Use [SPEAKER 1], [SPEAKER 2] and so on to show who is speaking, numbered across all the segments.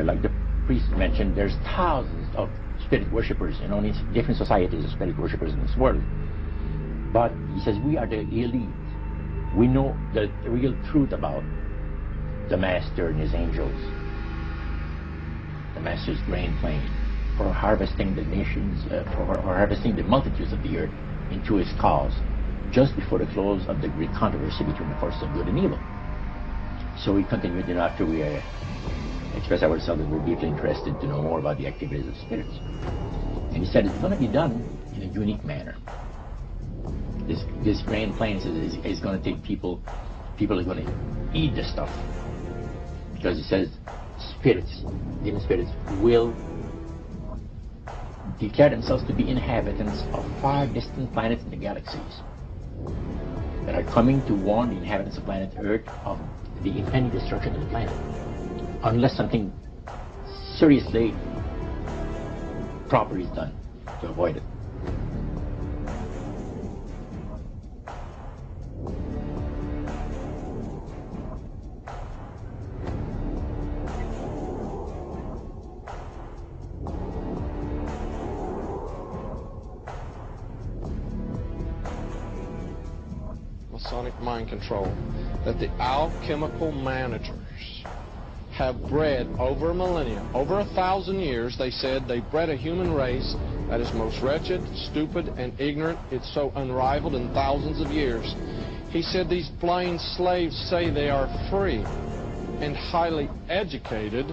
[SPEAKER 1] like the priest mentioned, there's thousands of spirit worshippers in only different societies of spirit worshippers in this world. But he says we are the elite. We know the real truth about the Master and his angels. The Master's grain plane for harvesting the nations, for harvesting the multitudes of the earth into his cause, just before the close of the great controversy between the forces of good and evil. So we continued, after we expressed ourselves that we're deeply interested to know more about the activities of spirits. And he said it's going to be done in a unique manner. This grain plane is going to take people are going to eat the stuff. Because he says spirits, demon spirits, will declare themselves to be inhabitants of far distant planets in the galaxies that are coming to warn the inhabitants of planet Earth of the impending destruction of the planet, unless something seriously proper is done to avoid it.
[SPEAKER 2] Masonic mind control, that the alchemical managers have bred over a millennia, over 1,000 years. They said they bred a human race that is most wretched, stupid, and ignorant. It's so unrivaled in thousands of years. He said these blind slaves say they are free and highly educated,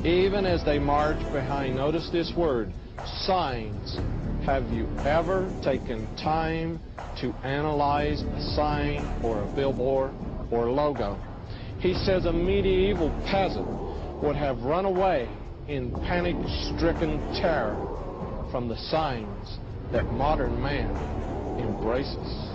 [SPEAKER 2] even as they march behind, notice this word, signs. Have you ever taken time to analyze a sign or a billboard or a logo? He says a medieval peasant would have run away in panic-stricken terror from the signs that modern man embraces.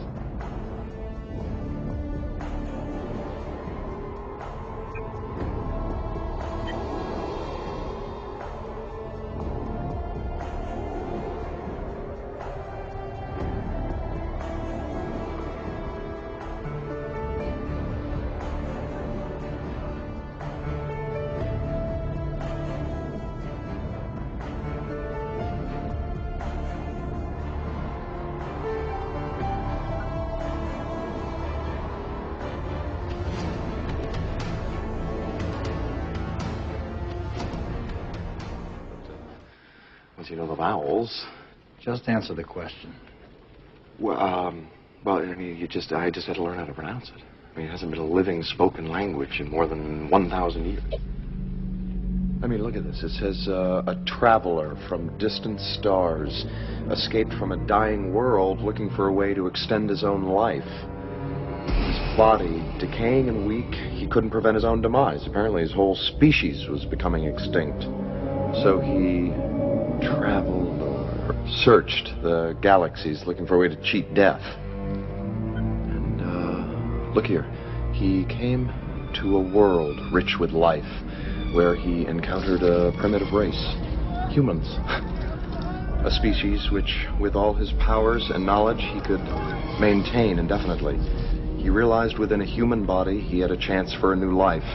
[SPEAKER 3] Once you know the vowels.
[SPEAKER 4] Just answer the question.
[SPEAKER 3] Well, I mean, I just had to learn how to pronounce it. I mean, it hasn't been a living spoken language in more than 1,000 years. I mean, look at this. It says, a traveler from distant stars escaped from a dying world looking for a way to extend his own life. His body decaying and weak, he couldn't prevent his own demise. Apparently his whole species was becoming extinct. So he traveled or searched the galaxies looking for a way to cheat death. And, look here. He came to a world rich with life, where he encountered a primitive race, humans. A species which, with all his powers and knowledge, he could maintain indefinitely. He realized within a human body he had a chance for a new life.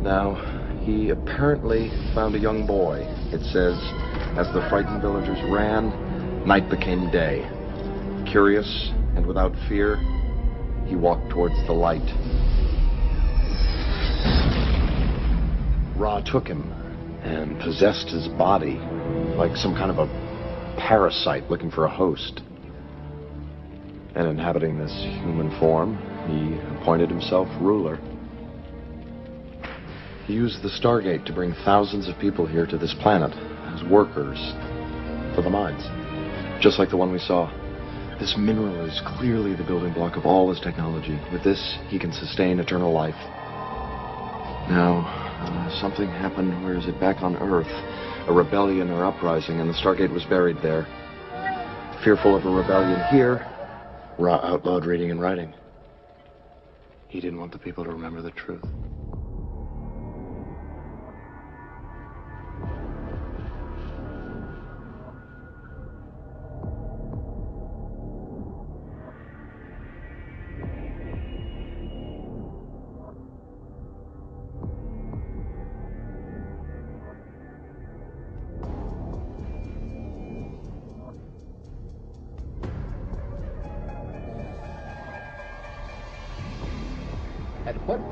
[SPEAKER 3] Now, he apparently found a young boy. It says, as the frightened villagers ran, night became day. Curious and without fear, he walked towards the light. Ra took him and possessed his body like some kind of a parasite looking for a host. And inhabiting this human form, he appointed himself ruler. He used the Stargate to bring thousands of people here to this planet as workers for the mines, just like the one we saw. This mineral is clearly the building block of all his technology. With this, he can sustain eternal life. Now, something happened, where is it, back on Earth, a rebellion or uprising, and the Stargate was buried there. Fearful of a rebellion here, Ra outlawed reading and writing. He didn't want the people to remember the truth.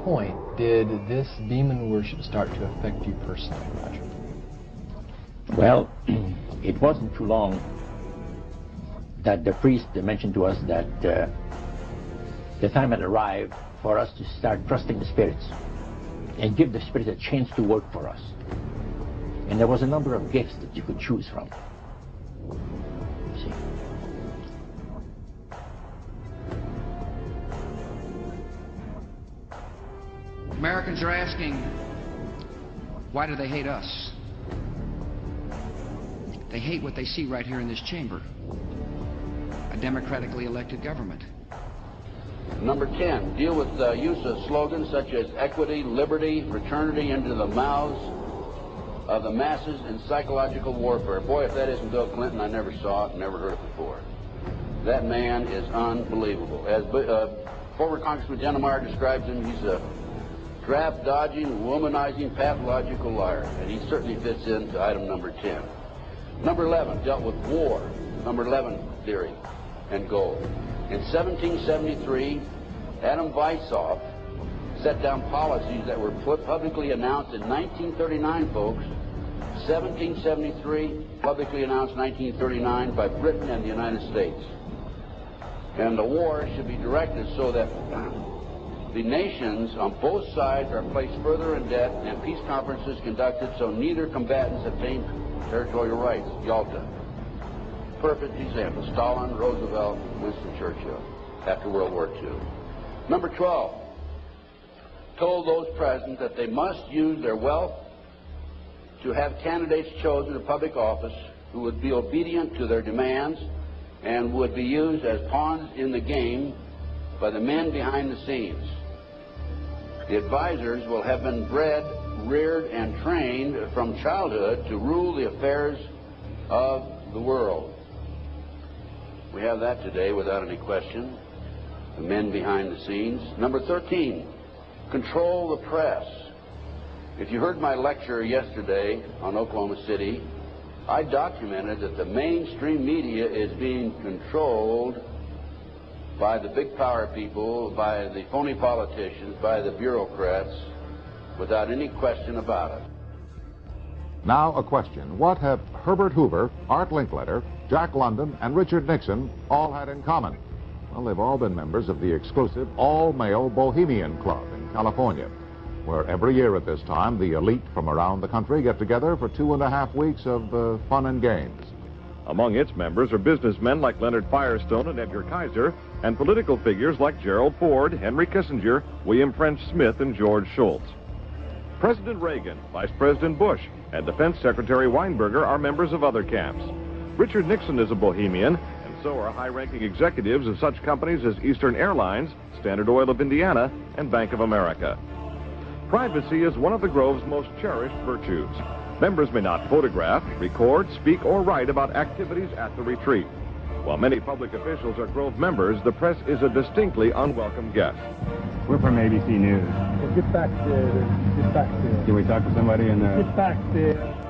[SPEAKER 5] point did this demon worship start to affect you personally, Roger?
[SPEAKER 1] Well, it wasn't too long that the priest mentioned to us that the time had arrived for us to start trusting the spirits and give the spirits a chance to work for us. And there was a number of gifts that you could choose from. You see.
[SPEAKER 6] Americans are asking, why do they hate us? They hate what they see right here in this chamber. A democratically elected government.
[SPEAKER 7] Number 10, deal with the use of slogans such as equity, liberty, fraternity into the mouths of the masses in psychological warfare. Boy, if that isn't Bill Clinton, I never saw it, never heard it before. That man is unbelievable. As former Congressman Dennemeyer describes him, he's a draft-dodging, womanizing, pathological liar, and he certainly fits into item number 10. Number 11 dealt with war, number 11 theory and goal. In 1773, Adam Weishaupt set down policies that were publicly announced in 1939, folks. 1773, publicly announced 1939 by Britain and the United States. And the war should be directed so that the nations on both sides are placed further in debt and peace conferences conducted so neither combatants obtain territorial rights. Yalta. Perfect example. Stalin, Roosevelt, Winston Churchill after World War II. Number 12 told those present that they must use their wealth to have candidates chosen to public office who would be obedient to their demands and would be used as pawns in the game by the men behind the scenes. The advisors will have been bred, reared, and trained from childhood to rule the affairs of the world. We have that today without any question. The men behind the scenes. Number 13, control the press. If you heard my lecture yesterday on Oklahoma City, I documented that the mainstream media is being controlled by the big power people, by the phony politicians, by the bureaucrats, without any question about it.
[SPEAKER 8] Now a question. What have Herbert Hoover, Art Linkletter, Jack London, and Richard Nixon all had in common? Well, they've all been members of the exclusive all-male Bohemian Club in California, where every year at this time, the elite from around the country get together for 2.5 weeks of fun and games.
[SPEAKER 9] Among its members are businessmen like Leonard Firestone and Edgar Kaiser, and political figures like Gerald Ford, Henry Kissinger, William French Smith, and George Shultz. President Reagan, Vice President Bush, and Defense Secretary Weinberger are members of other camps. Richard Nixon is a Bohemian, and so are high-ranking executives of such companies as Eastern Airlines, Standard Oil of Indiana, and Bank of America. Privacy is one of the Grove's most cherished virtues. Members may not photograph, record, speak, or write about activities at the retreat. While many public officials are Grove members, the press is a distinctly unwelcome guest.
[SPEAKER 10] We're from ABC News.
[SPEAKER 11] Well, get back there. Get back there.
[SPEAKER 10] Can we talk to somebody in there?
[SPEAKER 11] Get back there.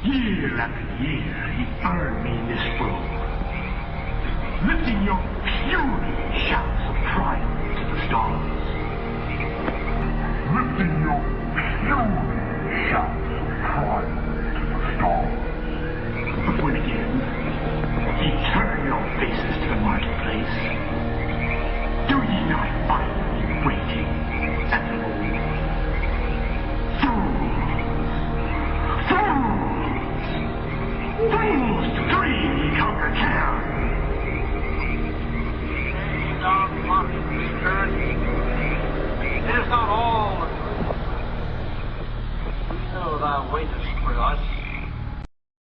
[SPEAKER 12] Year after year, he burned me in this room, lifting your puny shouts of triumph to the stars.